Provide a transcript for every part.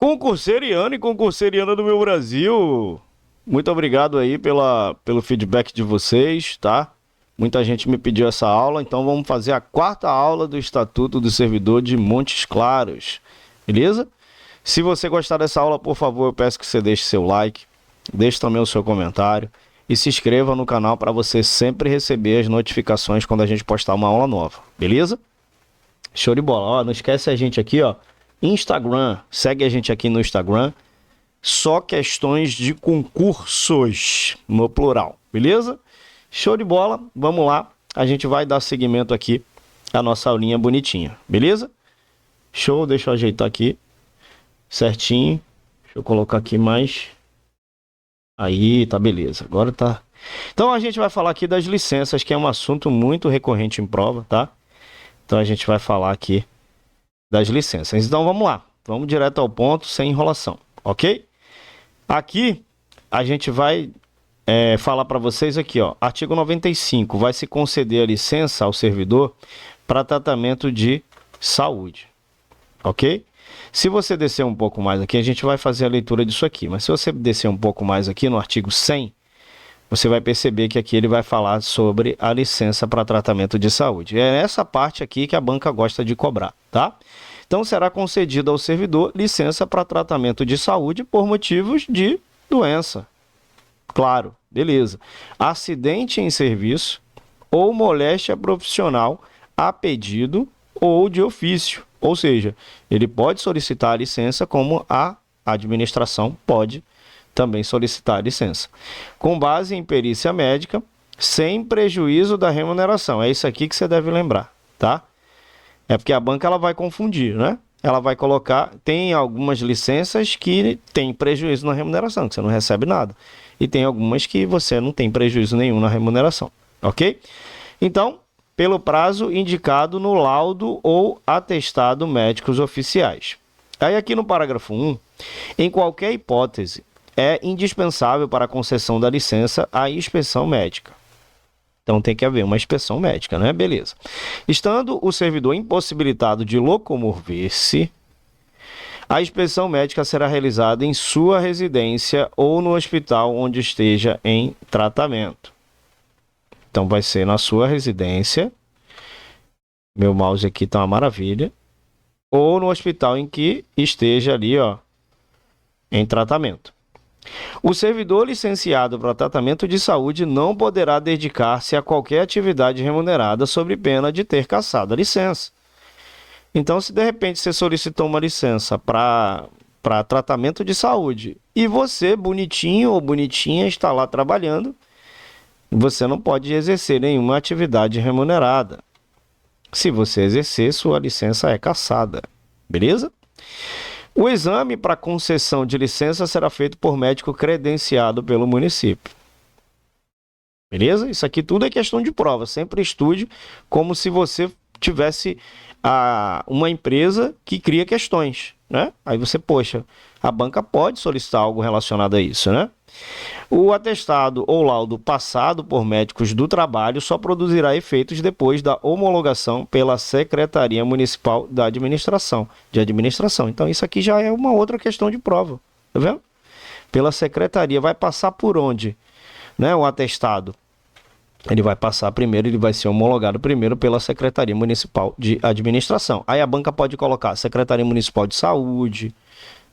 Concurseriano e concurseriana do meu Brasil, muito obrigado aí pelo feedback de vocês, tá? Muita gente me pediu essa aula, então vamos fazer a quarta aula do Estatuto do Servidor de Montes Claros, beleza? Se você gostar dessa aula, por favor, eu peço que você deixe seu like, deixe também o seu comentário e se inscreva no canal para você sempre receber as notificações quando a gente postar uma aula nova, beleza? Show de bola. Ó, não esquece a gente aqui, ó, Instagram, segue a gente aqui no Instagram, só questões de concursos, no plural, beleza? Show de bola, vamos lá, a gente vai dar seguimento aqui à nossa aulinha bonitinha, beleza? Show, deixa eu ajeitar aqui, certinho, deixa eu colocar aqui mais, aí, tá beleza, agora tá. Então a gente vai falar aqui das licenças, que é um assunto muito recorrente em prova, tá? Então a gente vai falar aqui das licenças. Então vamos lá, vamos direto ao ponto, sem enrolação, ok? Aqui a gente vai falar para vocês aqui, ó, artigo 95, vai se conceder a licença ao servidor para tratamento de saúde, ok? Se você descer um pouco mais aqui, a gente vai fazer a leitura disso aqui, mas se você descer um pouco mais aqui no artigo 100, você vai perceber que aqui ele vai falar sobre a licença para tratamento de saúde. É essa parte aqui que a banca gosta de cobrar, tá? Então, será concedida ao servidor licença para tratamento de saúde por motivos de doença. Claro, beleza. Acidente em serviço ou moléstia profissional a pedido ou de ofício. Ou seja, ele pode solicitar a licença, como a administração pode também solicitar a licença, com base em perícia médica, sem prejuízo da remuneração. É isso aqui que você deve lembrar, tá? É porque a banca ela vai confundir, né? Ela vai colocar, tem algumas licenças que tem prejuízo na remuneração, que você não recebe nada. E tem algumas que você não tem prejuízo nenhum na remuneração, ok? Então, pelo prazo indicado no laudo ou atestado médicos oficiais. Aí aqui no parágrafo 1, em qualquer hipótese, é indispensável para a concessão da licença a inspeção médica. Então tem que haver uma inspeção médica, né? Beleza. Estando o servidor impossibilitado de locomover-se, a inspeção médica será realizada em sua residência ou no hospital onde esteja em tratamento. Então vai ser na sua residência. Meu mouse aqui está uma maravilha. Ou no hospital em que esteja ali, ó, em tratamento. O servidor licenciado para tratamento de saúde não poderá dedicar-se a qualquer atividade remunerada sob pena de ter cassado a licença. Então, se de repente você solicitou uma licença para tratamento de saúde e você, bonitinho ou bonitinha, está lá trabalhando, você não pode exercer nenhuma atividade remunerada. Se você exercer, sua licença é cassada. Beleza? O exame para concessão de licença será feito por médico credenciado pelo município. Beleza? Isso aqui tudo é questão de prova. Sempre estude como se você tivesse uma empresa que cria questões, né? Aí você, poxa, a banca pode solicitar algo relacionado a isso, né? O atestado ou laudo passado por médicos do trabalho só produzirá efeitos depois da homologação pela Secretaria Municipal da Administração, Então, isso aqui já é uma outra questão de prova, tá vendo? Pela Secretaria, vai passar por onde, né, o atestado? Ele vai passar primeiro, ele vai ser homologado primeiro pela Secretaria Municipal de Administração. Aí a banca pode colocar Secretaria Municipal de Saúde,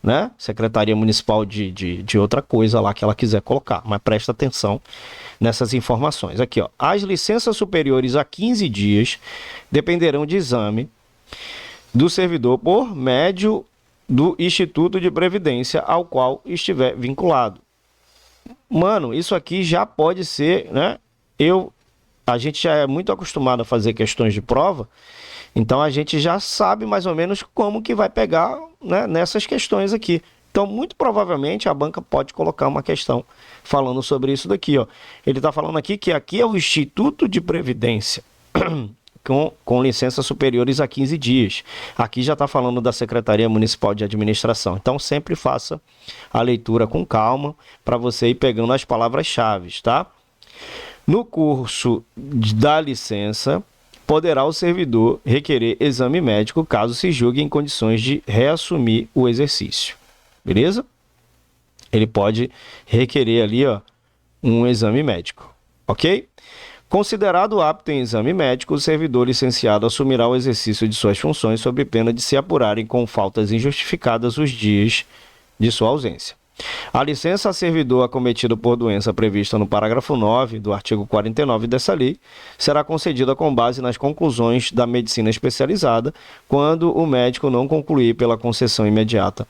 né? Secretaria Municipal de outra coisa lá que ela quiser colocar, mas presta atenção nessas informações. Aqui, ó, as licenças superiores a 15 dias dependerão de exame do servidor por médio do Instituto de Previdência ao qual estiver vinculado. Mano, isso aqui já pode ser, né? A gente já é muito acostumado a fazer questões de prova, então a gente já sabe mais ou menos como que vai pegar, né, nessas questões aqui. Então, muito provavelmente, a banca pode colocar uma questão falando sobre isso daqui, ó. Ele está falando aqui que aqui é o Instituto de Previdência, com licenças superiores a 15 dias. Aqui já está falando da Secretaria Municipal de Administração. Então, sempre faça a leitura com calma, para você ir pegando as palavras-chave, tá? No curso da licença, poderá o servidor requerer exame médico caso se julgue em condições de reassumir o exercício. beleza? Ele pode requerer ali, ó, um exame médico, ok? Considerado apto em exame médico, o servidor licenciado assumirá o exercício de suas funções sob pena de se apurarem com faltas injustificadas os dias de sua ausência. A licença a servidor acometido por doença prevista no parágrafo 9 do artigo 49 dessa lei será concedida com base nas conclusões da medicina especializada, quando o médico não concluir pela concessão imediata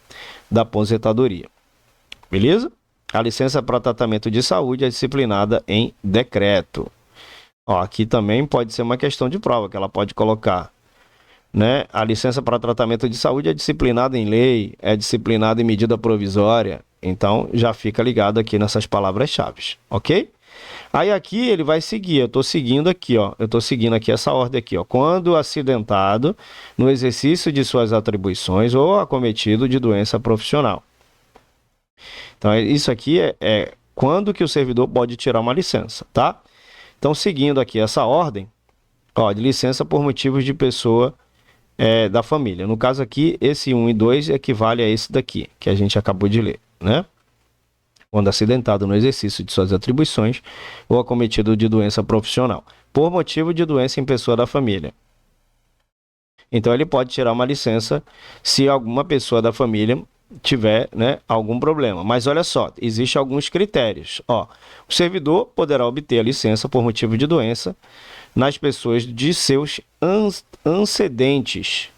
da aposentadoria. Beleza? A licença para tratamento de saúde é disciplinada em decreto. Ó, aqui também pode ser uma questão de prova, que ela pode colocar, né? A licença para tratamento de saúde é disciplinada em lei, é disciplinada em medida provisória. Então, já fica ligado aqui nessas palavras-chave, ok? Aí aqui ele vai seguir, eu estou seguindo aqui, ó. Eu estou seguindo aqui essa ordem aqui, ó. Quando acidentado no exercício de suas atribuições ou acometido de doença profissional. Então, isso aqui é quando que o servidor pode tirar uma licença, tá? Então, seguindo aqui essa ordem, ó, de licença por motivos de pessoa da família. No caso aqui, esse 1 e 2 equivale a esse daqui, que a gente acabou de ler, né? Quando acidentado no exercício de suas atribuições ou acometido de doença profissional, por motivo de doença em pessoa da família. Então, ele pode tirar uma licença se alguma pessoa da família tiver, né, algum problema. Mas olha só, existem alguns critérios. Ó, o servidor poderá obter a licença por motivo de doença nas pessoas de seus antecedentes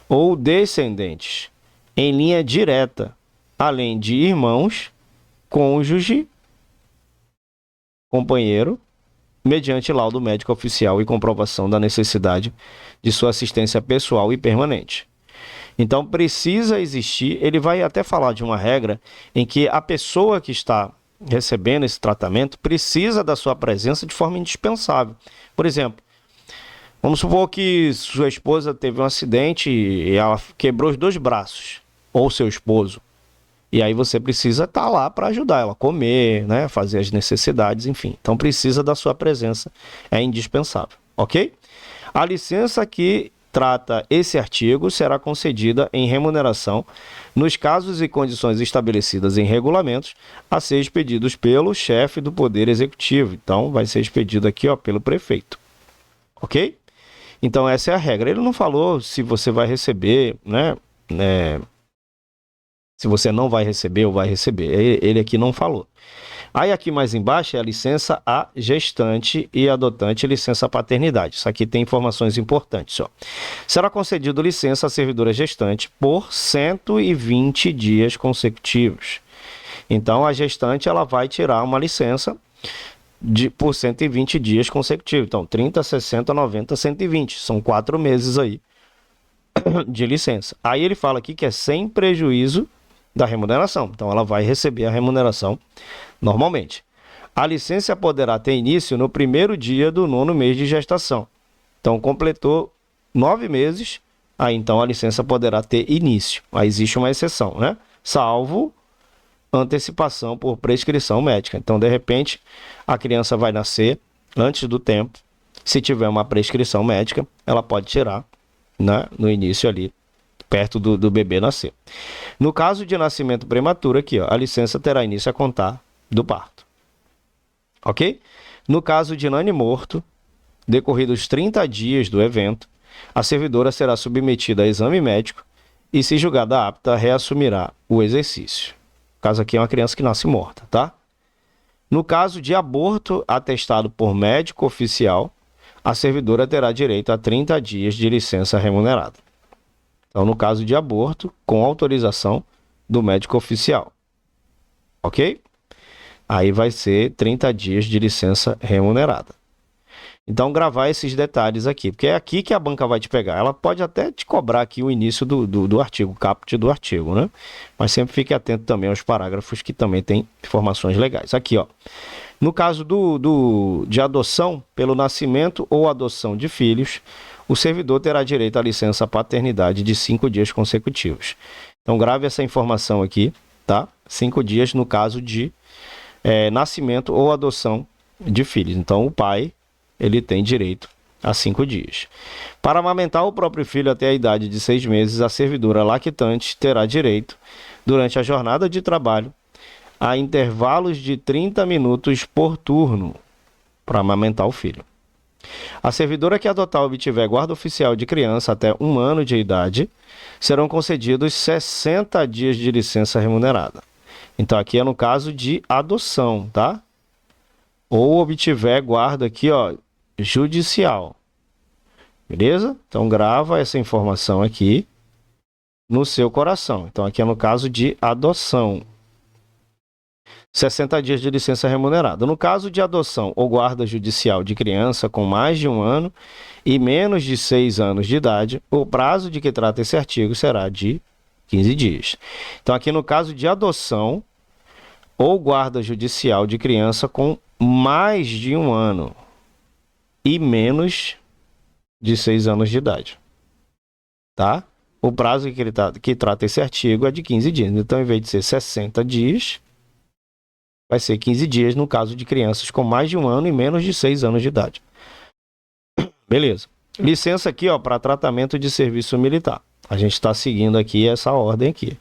ou descendentes, em linha direta, além de irmãos, cônjuge, companheiro, mediante laudo médico oficial e comprovação da necessidade de sua assistência pessoal e permanente. Então, precisa existir, ele vai até falar de uma regra em que a pessoa que está recebendo esse tratamento precisa da sua presença de forma indispensável. Por exemplo, vamos supor que sua esposa teve um acidente e ela quebrou os 2 braços, ou seu esposo. E aí você precisa estar lá para ajudar ela a comer, né, fazer as necessidades, enfim. Então, precisa da sua presença, é indispensável, ok? A licença que trata esse artigo será concedida em remuneração nos casos e condições estabelecidas em regulamentos a ser expedidos pelo chefe do Poder Executivo. Então, vai ser expedido aqui, ó, pelo prefeito. Ok? Então, essa é a regra. Ele não falou se você vai receber, né? Se você não vai receber ou vai receber. Ele aqui não falou. Aí aqui mais embaixo é a licença a gestante e adotante, licença paternidade. Isso aqui tem informações importantes, ó. Será concedido licença à servidora gestante por 120 dias consecutivos. Então, a gestante ela vai tirar uma licença por 120 dias consecutivos. Então, 30, 60, 90, 120. São 4 meses aí de licença. Aí ele fala aqui que é sem prejuízo da remuneração. Então, ela vai receber a remuneração normalmente. A licença poderá ter início no primeiro dia do 9º mês de gestação. Então, completou 9 meses, aí então a licença poderá ter início. Aí existe uma exceção, né? Salvo antecipação por prescrição médica. Então, de repente, a criança vai nascer antes do tempo. Se tiver uma prescrição médica, ela pode tirar, né, no início ali, perto do bebê nascer. No caso de nascimento prematuro, aqui, ó, a licença terá início a contar do parto. Ok? No caso de nane morto, decorridos 30 dias do evento, a servidora será submetida a exame médico e, se julgada apta, reassumirá o exercício. No caso aqui é uma criança que nasce morta, tá? No caso de aborto atestado por médico oficial, a servidora terá direito a 30 dias de licença remunerada. Então, no caso de aborto, com autorização do médico oficial. Ok? Aí vai ser 30 dias de licença remunerada. Então, gravar esses detalhes aqui, porque é aqui que a banca vai te pegar. Ela pode até te cobrar aqui o início do artigo, o caput do artigo, né? Mas sempre fique atento também aos parágrafos que também tem informações legais. Aqui, ó. No caso de adoção pelo nascimento ou adoção de filhos, o servidor terá direito à licença paternidade de 5 dias consecutivos. Então, grave essa informação aqui, tá? 5 dias no caso de nascimento ou adoção de filhos. Então, o pai, ele tem direito a 5 dias. Para amamentar o próprio filho até a idade de 6 meses, a servidora lactante terá direito durante a jornada de trabalho, a intervalos de 30 minutos por turno para amamentar o filho. A servidora que adotar ou obtiver guarda oficial de criança até 1 ano de idade, serão concedidos 60 dias de licença remunerada. Então, aqui é no caso de adoção, tá? Ou obtiver guarda aqui, ó, judicial. Beleza? Então, grava essa informação aqui no seu coração. Então, aqui é no caso de adoção. 60 dias de licença remunerada. No caso de adoção ou guarda judicial de criança com mais de 1 ano e menos de 6 anos de idade, o prazo de que trata esse artigo será de 15 dias. Então, aqui no caso de adoção ou guarda judicial de criança com mais de 1 ano e menos de 6 anos de idade, tá? O prazo que trata esse artigo é de 15 dias. Então, em vez de ser 60 dias, vai ser 15 dias no caso de crianças com mais de 1 ano e menos de 6 anos de idade. Beleza. Licença aqui, ó, para tratamento de serviço militar. A gente está seguindo aqui essa ordem aqui.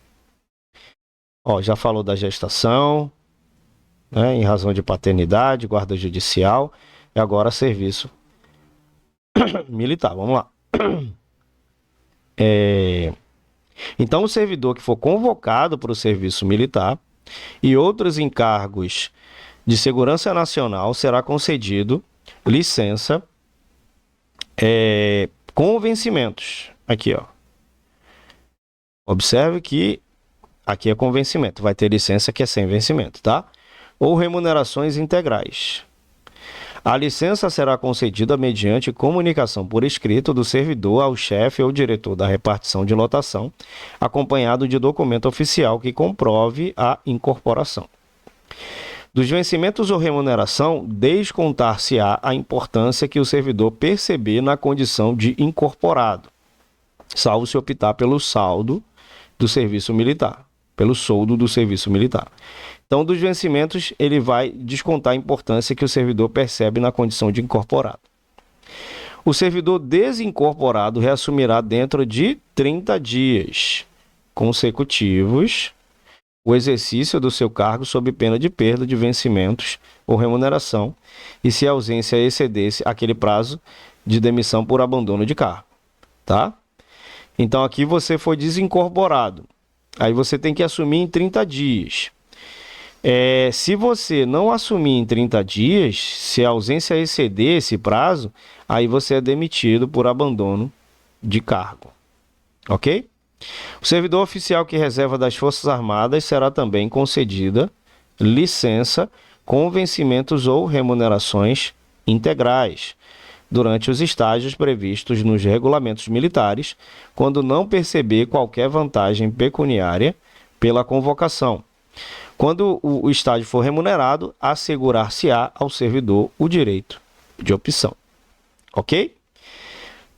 Ó, já falou da gestação, né, em razão de paternidade, guarda judicial, e agora serviço militar. Vamos lá. Então, o servidor que for convocado para o serviço militar e outros encargos de segurança nacional será concedido licença com vencimentos. Aqui, ó. Observe que aqui é com vencimento. Vai ter licença que é sem vencimento, tá? Ou remunerações integrais. A licença será concedida mediante comunicação por escrito do servidor ao chefe ou diretor da repartição de lotação, acompanhado de documento oficial que comprove a incorporação. Dos vencimentos ou remuneração, descontar-se-á a importância que o servidor perceber na condição de incorporado, salvo se optar pelo saldo do serviço militar, pelo soldo do serviço militar. Então, dos vencimentos, ele vai descontar a importância que o servidor percebe na condição de incorporado. O servidor desincorporado reassumirá dentro de 30 dias consecutivos o exercício do seu cargo sob pena de perda de vencimentos ou remuneração e se a ausência excedesse aquele prazo de demissão por abandono de cargo, tá? Então, aqui você foi desincorporado. Aí você tem que assumir em 30 dias. Se você não assumir em 30 dias, se a ausência exceder esse prazo, aí você é demitido por abandono de cargo. Ok? O servidor oficial que reserva das Forças Armadas será também concedida licença com vencimentos ou remunerações integrais durante os estágios previstos nos regulamentos militares, quando não perceber qualquer vantagem pecuniária pela convocação. Quando o estágio for remunerado, assegurar-se-á ao servidor o direito de opção. Ok?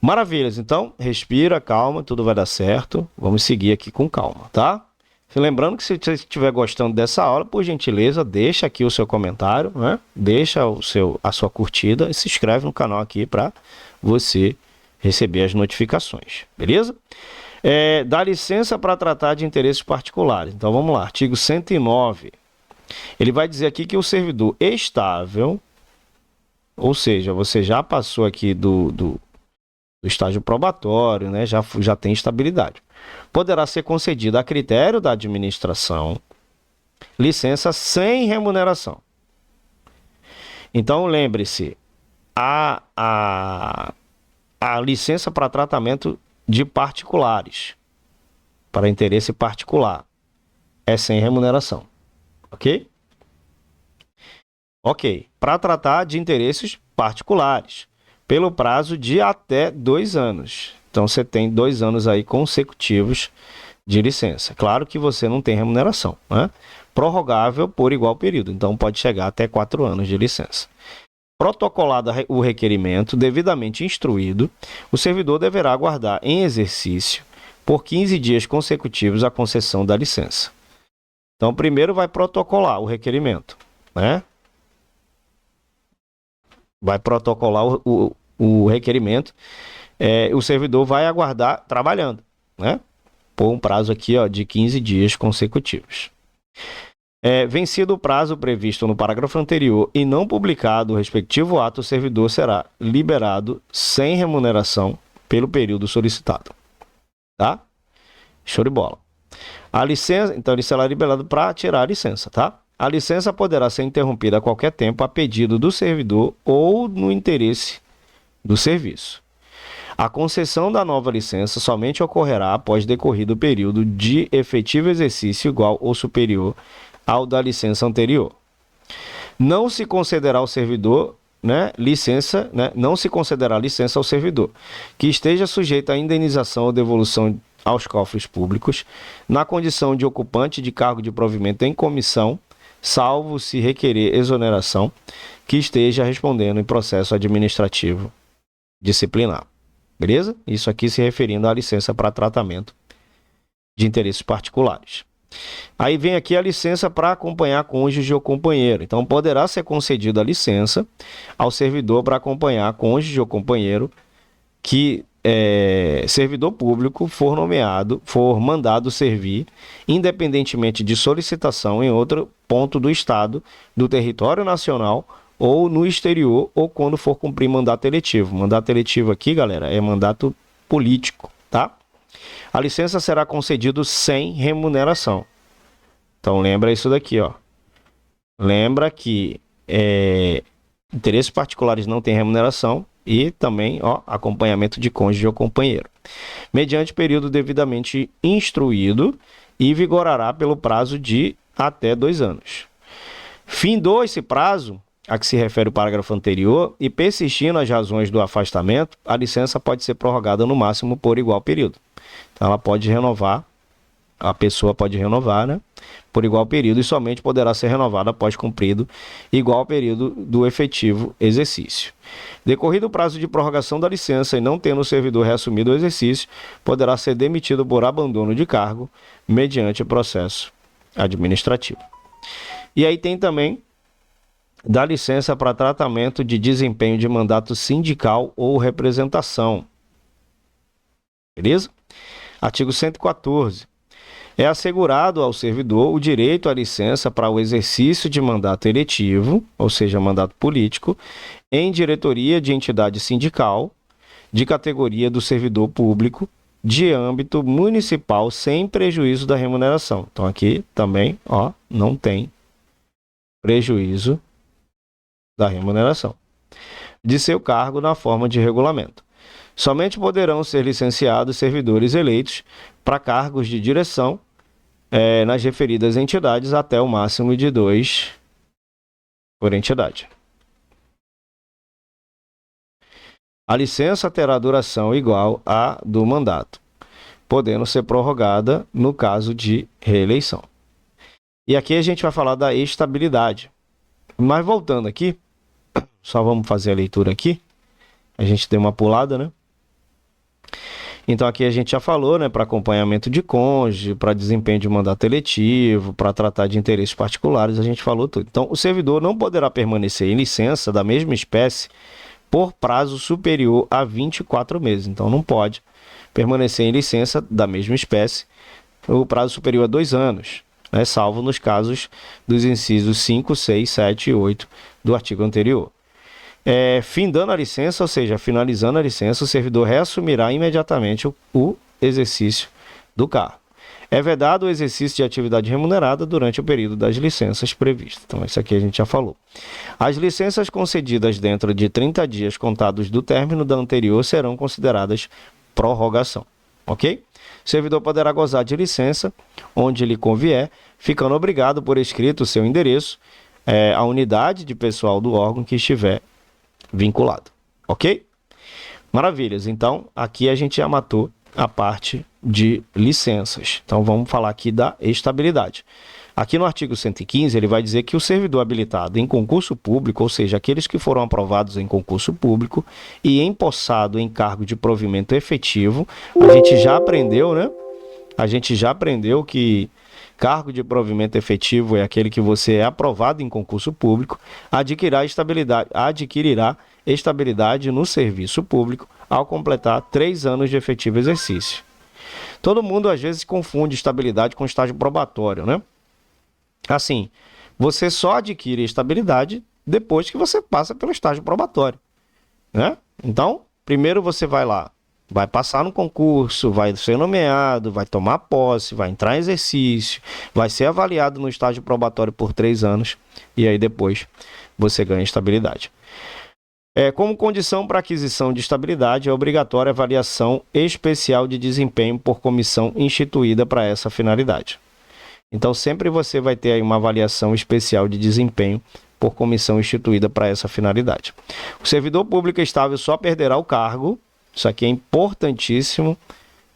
Maravilhas, então, respira, calma, tudo vai dar certo. Vamos seguir aqui com calma, tá? Lembrando que se você estiver gostando dessa aula, por gentileza, deixa aqui o seu comentário, né? Deixa a sua curtida e se inscreve no canal aqui para você receber as notificações, beleza? Dá licença para tratar de interesses particulares. Então, vamos lá, artigo 109. Ele vai dizer aqui que o servidor estável, ou seja, você já passou aqui do estágio probatório, né? Já tem estabilidade. Poderá ser concedida a critério da administração licença sem remuneração. Então, lembre-se, a licença para tratamento de particulares, para interesse particular, é sem remuneração. Ok? Ok. Para tratar de interesses particulares, pelo prazo de até 2 anos. Então, você tem 2 anos aí consecutivos de licença. Claro que você não tem remuneração, né? Prorrogável por igual período. Então, pode chegar até 4 anos de licença. Protocolado o requerimento, devidamente instruído, o servidor deverá aguardar em exercício por 15 dias consecutivos a concessão da licença. Então, primeiro vai protocolar o requerimento, né? Vai protocolar o requerimento, o servidor vai aguardar trabalhando, né? por um prazo aqui, ó, de 15 dias consecutivos. Vencido o prazo previsto no parágrafo anterior e não publicado o respectivo ato, o servidor será liberado sem remuneração pelo período solicitado. Tá? Show de bola. A licença, então ele será liberado para tirar a licença, tá? A licença poderá ser interrompida a qualquer tempo a pedido do servidor ou no interesse do serviço. A concessão da nova licença somente ocorrerá após decorrido o período de efetivo exercício igual ou superior ao da licença anterior. Não se concederá ao servidor, licença, não se concederá licença ao servidor que esteja sujeito à indenização ou devolução aos cofres públicos na condição de ocupante de cargo de provimento em comissão, salvo se requerer exoneração, que esteja respondendo em processo administrativo disciplinar. Beleza? Isso aqui se referindo à licença para tratamento de interesses particulares. Aí vem aqui a licença para acompanhar cônjuge ou companheiro. Então, poderá ser concedida a licença ao servidor para acompanhar cônjuge ou companheiro que servidor público for nomeado, for mandado servir, independentemente de solicitação em outro ponto do estado, do território nacional ou no exterior, ou quando for cumprir mandato eletivo. Mandato eletivo aqui, galera, é mandato político, tá? A licença será concedida sem remuneração. Então, lembra isso daqui, ó. Lembra que interesses particulares não têm remuneração e também, ó, acompanhamento de cônjuge ou companheiro. Mediante período devidamente instruído e vigorará pelo prazo de até 2 anos. Findou esse prazo a que se refere o parágrafo anterior e persistindo as razões do afastamento, a licença pode ser prorrogada no máximo por igual período. Então, ela pode renovar, a pessoa pode renovar, por igual período e somente poderá ser renovada após cumprido igual período do efetivo exercício. Decorrido o prazo de prorrogação da licença e não tendo o servidor reassumido o exercício, poderá ser demitido por abandono de cargo mediante processo administrativo. E aí tem também da licença para tratamento de desempenho de mandato sindical ou representação. Beleza? Artigo 114. É assegurado ao servidor o direito à licença para o exercício de mandato eletivo, ou seja, mandato político, em diretoria de entidade sindical, de categoria do servidor público, de âmbito municipal, sem prejuízo da remuneração. Então, aqui também, ó, não tem prejuízo da remuneração de seu cargo na forma de regulamento. Somente poderão ser licenciados servidores eleitos para cargos de direção nas referidas entidades até o máximo de 2 por entidade. A licença terá duração igual à do mandato, podendo ser prorrogada no caso de reeleição. E aqui a gente vai falar da estabilidade. Mas voltando aqui, só vamos fazer a leitura aqui. A gente deu uma pulada, né? Então aqui a gente já falou, né? Para acompanhamento de cônjuge, para desempenho de mandato eletivo, para tratar de interesses particulares, a gente falou tudo. Então o servidor não poderá permanecer em licença da mesma espécie por prazo superior a 24 meses. Então não pode permanecer em licença da mesma espécie o prazo superior a 2 anos, né? Salvo nos casos dos incisos 5, 6, 7 e 8 do artigo anterior. Findando a licença, ou seja, finalizando a licença, o servidor reassumirá imediatamente o exercício do cargo. É vedado o exercício de atividade remunerada durante o período das licenças previstas. Então, isso aqui a gente já falou. As licenças concedidas dentro de 30 dias contados do término da anterior serão consideradas prorrogação. Ok? O servidor poderá gozar de licença onde lhe convier, ficando obrigado por escrito o seu endereço, a unidade de pessoal do órgão que estiver vinculado, ok? Maravilhas, então aqui a gente já matou a parte de licenças. Então vamos falar aqui da estabilidade. Aqui no artigo 115 ele vai dizer que o servidor habilitado em concurso público, ou seja, aqueles que foram aprovados em concurso público e empossado em cargo de provimento efetivo, a gente já aprendeu, né? A gente já aprendeu que cargo de provimento efetivo é aquele que você é aprovado em concurso público, adquirirá estabilidade no serviço público ao completar 3 anos de efetivo exercício. Todo mundo às vezes confunde estabilidade com estágio probatório, né? Assim, você só adquire estabilidade depois que você passa pelo estágio probatório, né? Então, primeiro você vai lá, vai passar no concurso, vai ser nomeado, vai tomar posse, vai entrar em exercício, vai ser avaliado no estágio probatório por 3 anos e aí depois você ganha estabilidade. Como condição para aquisição de estabilidade, é obrigatória a avaliação especial de desempenho por comissão instituída para essa finalidade. Então, sempre você vai ter aí uma avaliação especial de desempenho por comissão instituída para essa finalidade. O servidor público estável só perderá o cargo, isso aqui é importantíssimo,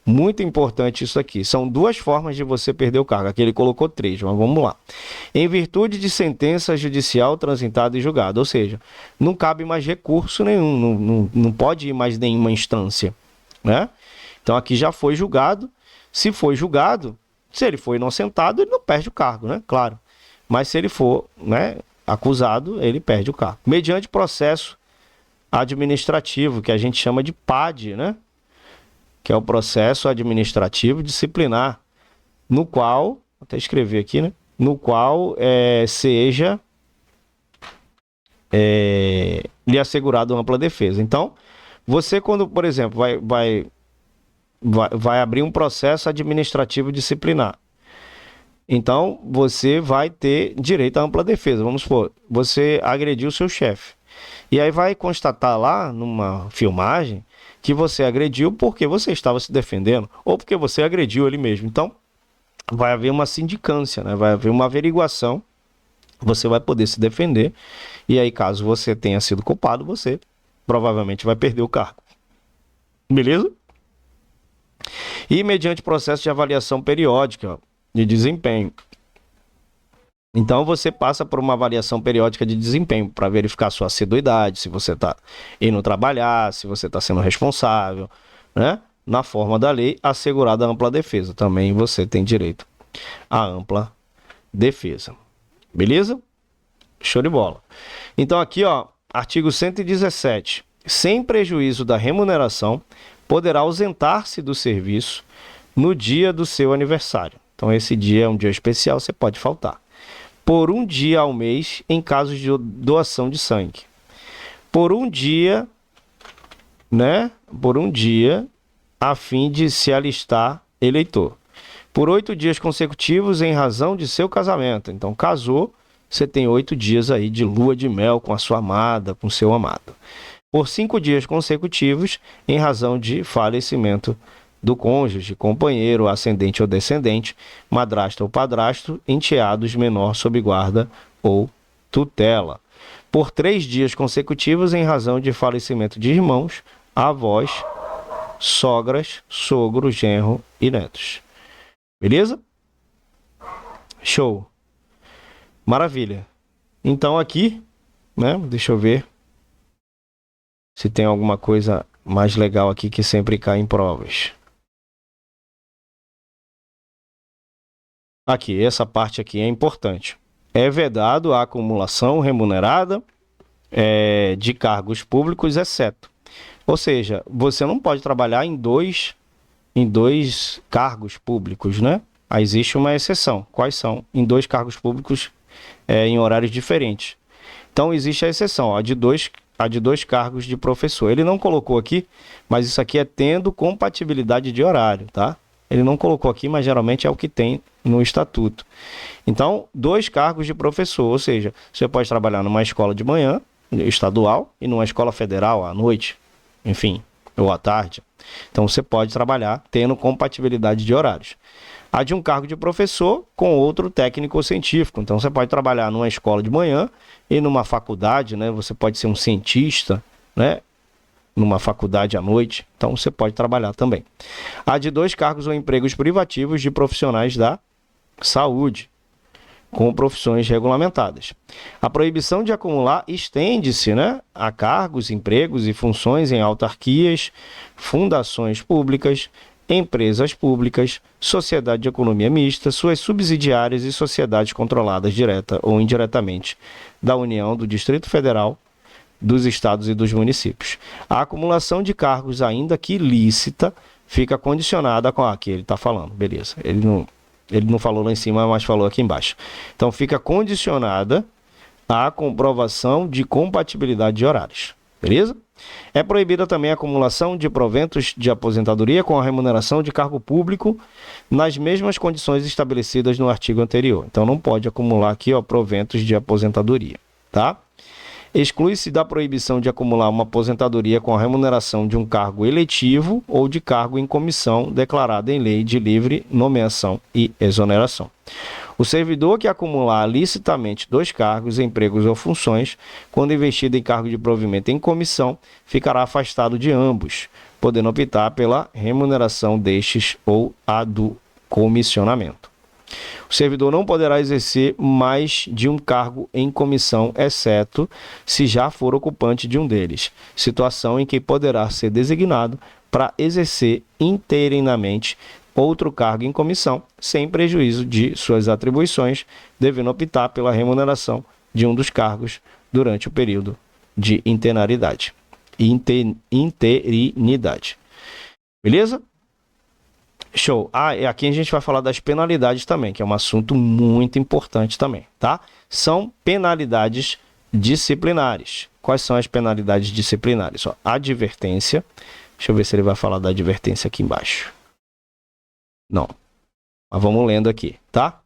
muito importante isso aqui. São 2 formas de você perder o cargo. Aqui ele colocou 3, mas vamos lá. Em virtude de sentença judicial transitada e julgada, ou seja, não cabe mais recurso nenhum, não pode ir mais nenhuma instância, né? Então aqui já foi julgado. Se foi julgado, se ele for inocentado, ele não perde o cargo, né? Claro. Mas se ele for, né, acusado, ele perde o cargo. Mediante processo administrativo, que a gente chama de PAD, né? Que é o processo administrativo disciplinar, no qual, vou até escrever aqui, né? No qual seja lhe assegurado ampla defesa. Então, você quando, por exemplo, vai abrir um processo administrativo disciplinar, então você vai ter direito à ampla defesa. Vamos supor, você agrediu o seu chefe. E aí vai constatar lá, numa filmagem, que você agrediu porque você estava se defendendo, ou porque você agrediu ele mesmo. Então, vai haver uma sindicância, né? Vai haver uma averiguação, você vai poder se defender, e aí caso você tenha sido culpado, você provavelmente vai perder o cargo. Beleza? E mediante processo de avaliação periódica de desempenho. Então, você passa por uma avaliação periódica de desempenho para verificar sua assiduidade, se você está indo trabalhar, se você está sendo responsável, né? Na forma da lei, assegurada a ampla defesa. Também você tem direito à ampla defesa. Beleza? Show de bola. Então, aqui, ó, artigo 117. Sem prejuízo da remuneração, poderá ausentar-se do serviço no dia do seu aniversário. Então, esse dia é um dia especial, você pode faltar. Por 1 dia ao mês em casos de doação de sangue. Por 1 dia, né? Por 1 dia, a fim de se alistar eleitor. Por 8 dias consecutivos em razão de seu casamento. Então, casou, você tem 8 dias aí de lua de mel com a sua amada, com seu amado. Por 5 dias consecutivos em razão de falecimento do cônjuge, companheiro, ascendente ou descendente, madrasta ou padrasto, enteados menor sob guarda ou tutela. Por 3 dias consecutivos em razão de falecimento de irmãos, avós, sogras, sogro, genro e netos. Beleza? Show. Maravilha. Então aqui, né, deixa eu ver se tem alguma coisa mais legal aqui que sempre cai em provas. Aqui, essa parte aqui é importante. É vedado a acumulação remunerada de cargos públicos, exceto. Ou seja, você não pode trabalhar em dois cargos públicos, né? Aí existe uma exceção. Quais são? Em 2 cargos públicos em horários diferentes. Então, existe a exceção, a de dois cargos de professor. Ele não colocou aqui, mas isso aqui é tendo compatibilidade de horário, tá? Ele não colocou aqui, mas geralmente é o que tem no estatuto. Então, 2 cargos de professor, ou seja, você pode trabalhar numa escola de manhã, estadual, e numa escola federal à noite, enfim, ou à tarde. Então, você pode trabalhar tendo compatibilidade de horários. A de um cargo de professor com outro técnico ou científico. Então, você pode trabalhar numa escola de manhã e numa faculdade, né? Você pode ser um cientista, né? Numa faculdade à noite, então você pode trabalhar também. Há de 2 cargos ou empregos privativos de profissionais da saúde, com profissões regulamentadas. A proibição de acumular estende-se, né, a cargos, empregos e funções em autarquias, fundações públicas, empresas públicas, sociedade de economia mista, suas subsidiárias e sociedades controladas direta ou indiretamente da União, do Distrito Federal, dos estados e dos municípios. A acumulação de cargos, ainda que ilícita, fica condicionada com aqui ele está falando, beleza. Ele não falou lá em cima, mas falou aqui embaixo. Então fica condicionada à comprovação de compatibilidade de horários, beleza? É proibida também a acumulação de proventos de aposentadoria com a remuneração de cargo público nas mesmas condições estabelecidas no artigo anterior. Então não pode acumular aqui, ó, proventos de aposentadoria, tá? Exclui-se da proibição de acumular uma aposentadoria com a remuneração de um cargo eletivo ou de cargo em comissão declarada em lei de livre nomeação e exoneração. O servidor que acumular licitamente 2 cargos, empregos ou funções, quando investido em cargo de provimento em comissão, ficará afastado de ambos, podendo optar pela remuneração destes ou a do comissionamento. O servidor não poderá exercer mais de um cargo em comissão, exceto se já for ocupante de um deles, situação em que poderá ser designado para exercer interinamente outro cargo em comissão, sem prejuízo de suas atribuições, devendo optar pela remuneração de um dos cargos durante o período de interinidade. Beleza? Show. E aqui a gente vai falar das penalidades também, que é um assunto muito importante também, tá? São penalidades disciplinares. Quais são as penalidades disciplinares? Ó, advertência. Deixa eu ver se ele vai falar da advertência aqui embaixo. Não. Mas vamos lendo aqui, tá?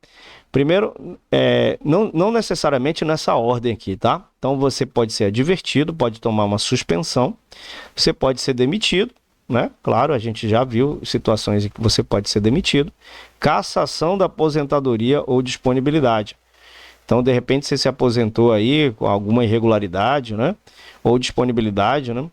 Primeiro, não necessariamente nessa ordem aqui, tá? Então você pode ser advertido, pode tomar uma suspensão, você pode ser demitido, né? Claro, a gente já viu situações em que você pode ser demitido. Cassação da aposentadoria ou disponibilidade. Então, de repente, você se aposentou aí com alguma irregularidade, né? Ou disponibilidade, né?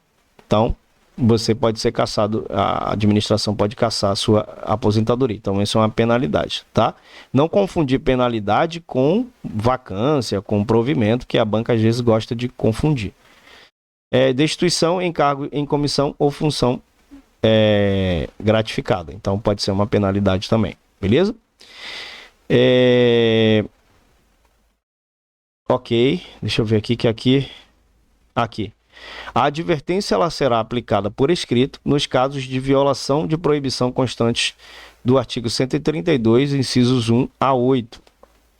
Então, você pode ser cassado, a administração pode cassar a sua aposentadoria. Então, isso é uma penalidade, tá? Não confundir penalidade com vacância, com provimento, que a banca às vezes gosta de confundir. Destituição em cargo em comissão ou função gratificada. Então, pode ser uma penalidade também, beleza? Ok, deixa eu ver aqui que aqui. A advertência ela será aplicada por escrito nos casos de violação de proibição constantes do artigo 132, incisos 1 a 8,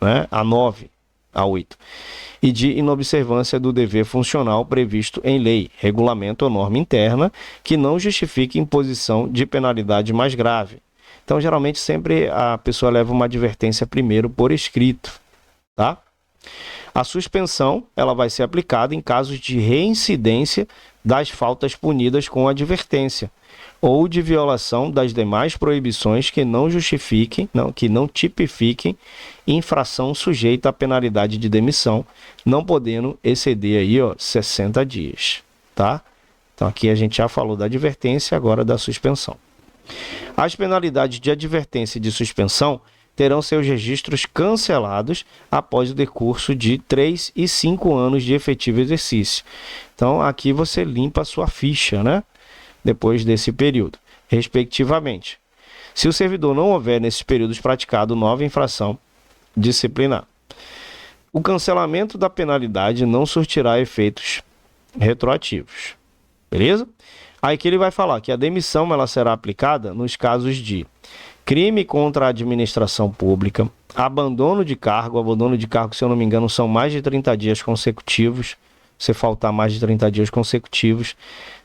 né? A 9 a 8, e de inobservância do dever funcional previsto em lei, regulamento ou norma interna que não justifique imposição de penalidade mais grave. Então, geralmente, sempre a pessoa leva uma advertência primeiro por escrito, tá? A suspensão ela vai ser aplicada em casos de reincidência das faltas punidas com advertência ou de violação das demais proibições que não justifiquem, que não tipifiquem infração sujeita à penalidade de demissão, não podendo exceder aí, 60 dias, tá? Então aqui a gente já falou da advertência, agora da suspensão. As penalidades de advertência e de suspensão terão seus registros cancelados após o decurso de 3 e 5 anos de efetivo exercício. Então, aqui você limpa a sua ficha, né? Depois desse período, respectivamente. Se o servidor não houver, nesses períodos, praticado nova infração disciplinar. O cancelamento da penalidade não surtirá efeitos retroativos. Beleza? Aí que ele vai falar que a demissão ela será aplicada nos casos de crime contra a administração pública, abandono de cargo, se eu não me engano, são mais de 30 dias consecutivos, você faltar mais de 30 dias consecutivos,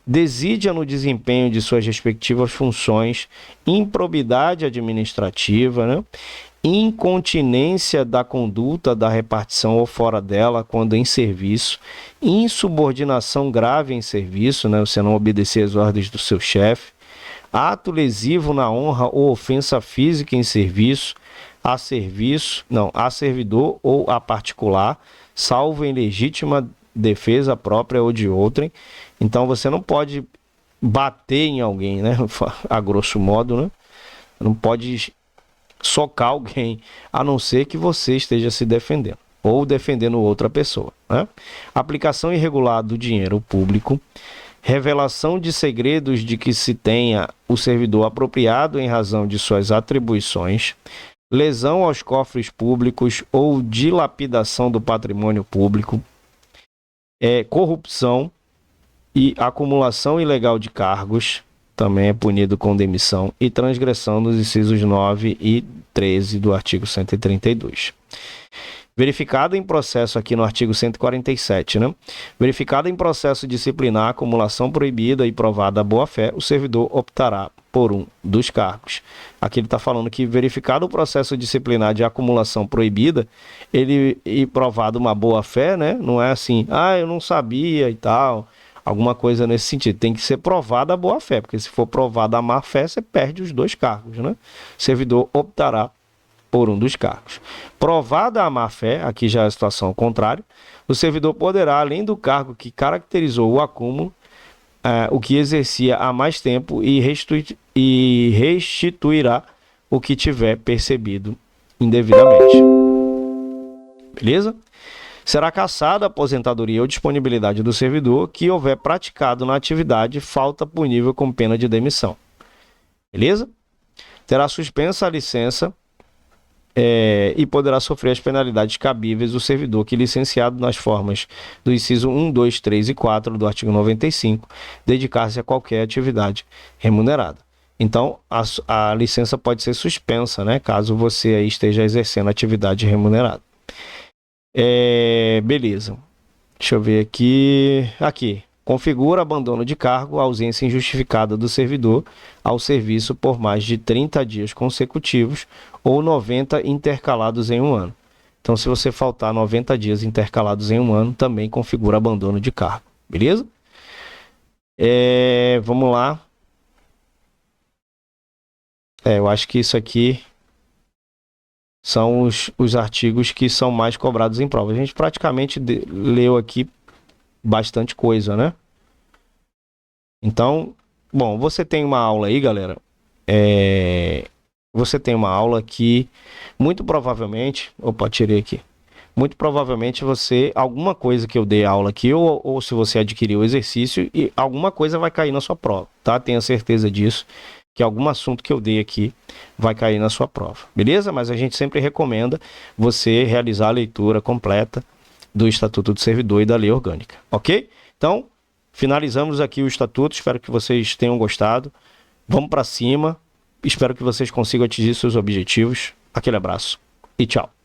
desídia no desempenho de suas respectivas funções, improbidade administrativa, né? Incontinência da conduta da repartição ou fora dela quando em serviço, insubordinação grave em serviço, né? Você não obedecer às ordens do seu chefe, ato lesivo na honra ou ofensa física em serviço, a servidor ou a particular, salvo em legítima defesa própria ou de outrem. Então você não pode bater em alguém, né? A grosso modo, né? Não pode socar alguém, a não ser que você esteja se defendendo ou defendendo outra pessoa, né? Aplicação irregular do dinheiro público, revelação de segredos de que se tenha o servidor apropriado em razão de suas atribuições, lesão aos cofres públicos ou dilapidação do patrimônio público, corrupção e acumulação ilegal de cargos, também é punido com demissão e transgressão nos incisos 9 e 13 do artigo 132. Verificado em processo aqui no artigo 147, né? Verificado em processo disciplinar, acumulação proibida e provada a boa-fé, o servidor optará por um dos cargos. Aqui ele está falando que verificado o processo disciplinar de acumulação proibida, ele e provado uma boa-fé, né? Não é assim, eu não sabia e tal, alguma coisa nesse sentido. Tem que ser provada a boa-fé, porque se for provada a má-fé, você perde os dois cargos, né? O servidor optará por um dos cargos. Provada a má-fé, aqui já é a situação contrária, o servidor poderá, além do cargo que caracterizou o acúmulo, o que exercia há mais tempo e restituirá o que tiver percebido indevidamente. Beleza? Será cassada a aposentadoria ou disponibilidade do servidor que houver praticado na atividade falta punível com pena de demissão. Beleza? Terá suspensa a licença e poderá sofrer as penalidades cabíveis o servidor que, licenciado nas formas do inciso 1, 2, 3 e 4 do artigo 95, dedicar-se a qualquer atividade remunerada. Então, a licença pode ser suspensa, né, caso você aí esteja exercendo atividade remunerada. Beleza. Deixa eu ver aqui. Aqui. Configura abandono de cargo, ausência injustificada do servidor ao serviço por mais de 30 dias consecutivos ou 90 intercalados em um ano. Então, se você faltar 90 dias intercalados em um ano, também configura abandono de cargo. Beleza? Vamos lá. Eu acho que isso aqui são os artigos que são mais cobrados em prova. A gente praticamente leu aqui bastante coisa, né? Então, bom, você tem uma aula aí, galera. Você tem uma aula que muito provavelmente, tirei aqui. Muito provavelmente alguma coisa que eu dei aula aqui, ou se você adquiriu o exercício, e alguma coisa vai cair na sua prova, tá? Tenha certeza disso, que algum assunto que eu dei aqui vai cair na sua prova, beleza? Mas a gente sempre recomenda você realizar a leitura completa do Estatuto do Servidor e da Lei Orgânica, ok? Então, finalizamos aqui o Estatuto, espero que vocês tenham gostado. Vamos para cima, espero que vocês consigam atingir seus objetivos. Aquele abraço e tchau.